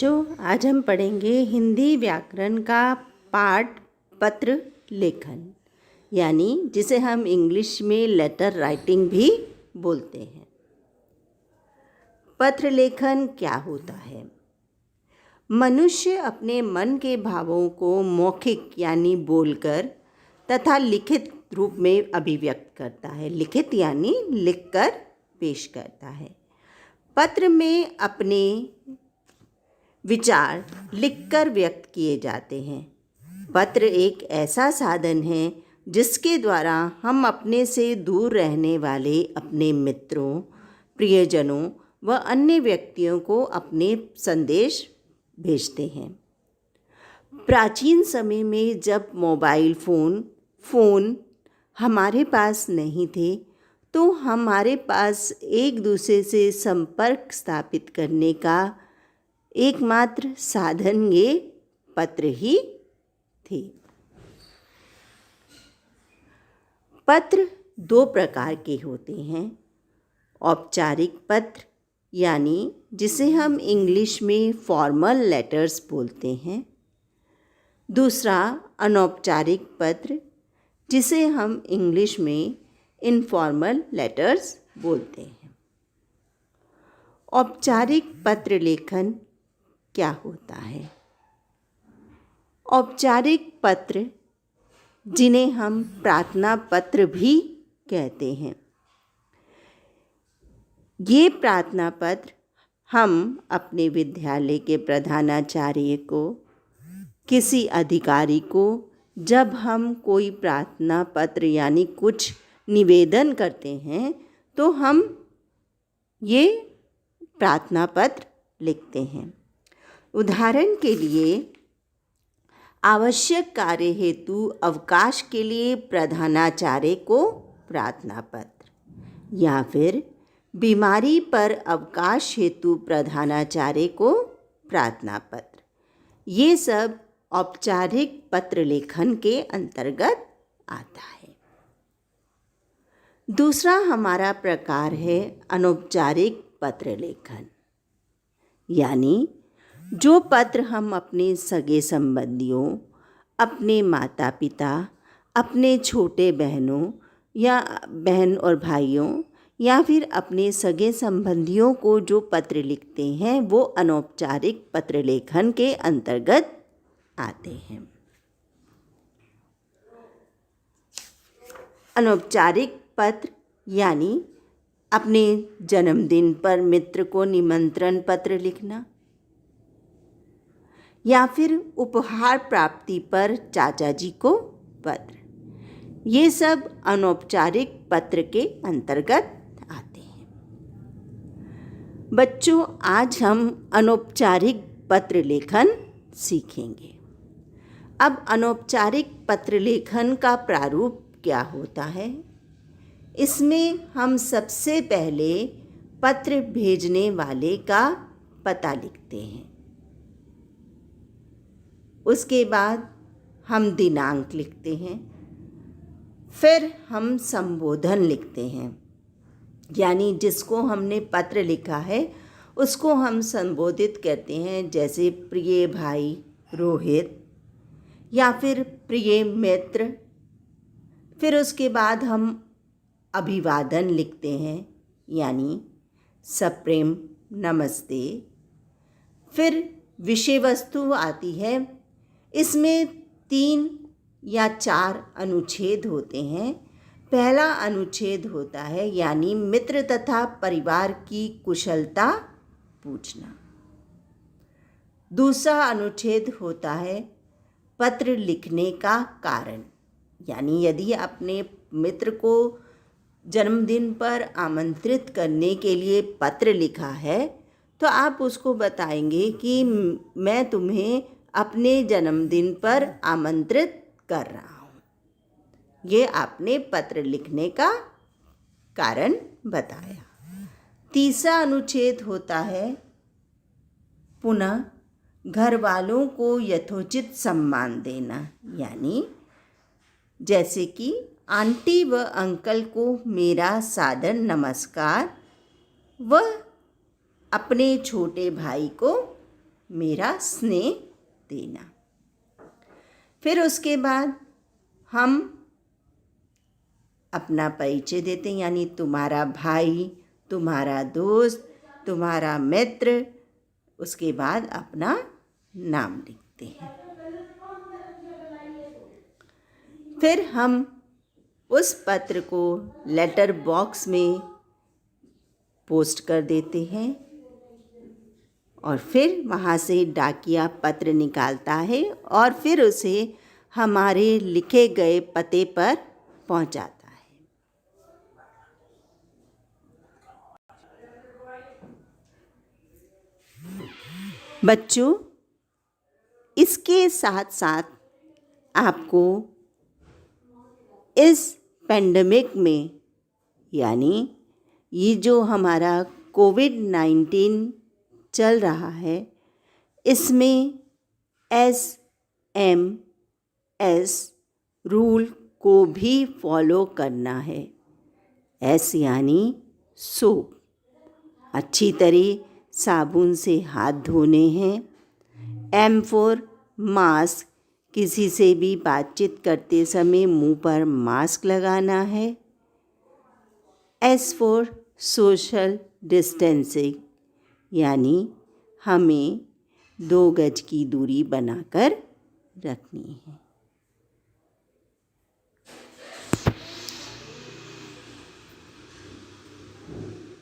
बच्चों, आज हम पढ़ेंगे हिंदी व्याकरण का पाठ पत्र लेखन, यानी जिसे हम इंग्लिश में लेटर राइटिंग भी बोलते हैं। पत्र लेखन क्या होता है? मनुष्य अपने मन के भावों को मौखिक यानी बोलकर तथा लिखित रूप में अभिव्यक्त करता है। लिखित यानी लिखकर पेश करता है। पत्र में अपने विचार लिखकर व्यक्त किए जाते हैं। पत्र एक ऐसा साधन है जिसके द्वारा हम अपने से दूर रहने वाले अपने मित्रों, प्रियजनों व अन्य व्यक्तियों को अपने संदेश भेजते हैं। प्राचीन समय में जब मोबाइल फ़ोन हमारे पास नहीं थे, तो हमारे पास एक दूसरे से संपर्क स्थापित करने का एकमात्र साधन ये पत्र ही थे। पत्र दो प्रकार के होते हैं। औपचारिक पत्र यानी जिसे हम इंग्लिश में फॉर्मल लेटर्स बोलते हैं। दूसरा अनौपचारिक पत्र जिसे हम इंग्लिश में इनफॉर्मल लेटर्स बोलते हैं। औपचारिक पत्र लेखन क्या होता है? औपचारिक पत्र, जिन्हें हम प्रार्थना पत्र भी कहते हैं, ये प्रार्थना पत्र हम अपने विद्यालय के प्रधानाचार्य को, किसी अधिकारी को, जब हम कोई प्रार्थना पत्र यानी कुछ निवेदन करते हैं, तो हम ये प्रार्थना पत्र लिखते हैं। उदाहरण के लिए, आवश्यक कार्य हेतु अवकाश के लिए प्रधानाचार्य को प्रार्थना पत्र, या फिर बीमारी पर अवकाश हेतु प्रधानाचार्य को प्रार्थना पत्र, ये सब औपचारिक पत्र लेखन के अंतर्गत आता है। दूसरा हमारा प्रकार है अनौपचारिक पत्र लेखन, यानी जो पत्र हम अपने सगे संबंधियों, अपने माता पिता, अपने छोटे बहनों या बहन और भाइयों या फिर अपने सगे संबंधियों को जो पत्र लिखते हैं, वो अनौपचारिक पत्र लेखन के अंतर्गत आते हैं। अनौपचारिक पत्र यानी अपने जन्मदिन पर मित्र को निमंत्रण पत्र लिखना, या फिर उपहार प्राप्ति पर चाचा जी को पत्र, ये सब अनौपचारिक पत्र के अंतर्गत आते हैं। बच्चों, आज हम अनौपचारिक पत्र लेखन सीखेंगे। अब अनौपचारिक पत्र लेखन का प्रारूप क्या होता है? इसमें हम सबसे पहले पत्र भेजने वाले का पता लिखते हैं। उसके बाद हम दिनांक लिखते हैं। फिर हम संबोधन लिखते हैं, यानी जिसको हमने पत्र लिखा है उसको हम संबोधित करते हैं, जैसे प्रिय भाई रोहित या फिर प्रिय मित्र। फिर उसके बाद हम अभिवादन लिखते हैं, यानी सप्रेम नमस्ते। फिर विषय वस्तु आती है। इसमें 3 या 4 अनुच्छेद होते हैं। पहला अनुच्छेद होता है यानी मित्र तथा परिवार की कुशलता पूछना। दूसरा अनुच्छेद होता है पत्र लिखने का कारण, यानी यदि आपने मित्र को जन्मदिन पर आमंत्रित करने के लिए पत्र लिखा है, तो आप उसको बताएंगे कि मैं तुम्हें अपने जन्मदिन पर आमंत्रित कर रहा हूँ। ये आपने पत्र लिखने का कारण बताया। तीसरा अनुच्छेद होता है पुनः घर वालों को यथोचित सम्मान देना, यानी जैसे कि आंटी व अंकल को मेरा सादर नमस्कार व अपने छोटे भाई को मेरा स्नेह देना। फिर उसके बाद हम अपना परिचय देते हैं, यानी तुम्हारा भाई, तुम्हारा दोस्त, तुम्हारा मित्र। उसके बाद अपना नाम लिखते हैं। फिर हम उस पत्र को लेटर बॉक्स में पोस्ट कर देते हैं और फिर वहाँ से डाकिया पत्र निकालता है और फिर उसे हमारे लिखे गए पते पर पहुँचाता है। बच्चों, इसके साथ साथ आपको इस पेंडेमिक में, यानी ये जो हमारा कोविड-19 चल रहा है, इसमें SMS रूल को भी फॉलो करना है। S यानी सोप, अच्छी तरह साबुन से हाथ धोने हैं। M फॉर मास्क, किसी से भी बातचीत करते समय मुंह पर मास्क लगाना है। S फॉर सोशल डिस्टेंसिंग, यानी हमें 2 गज की दूरी बनाकर रखनी है।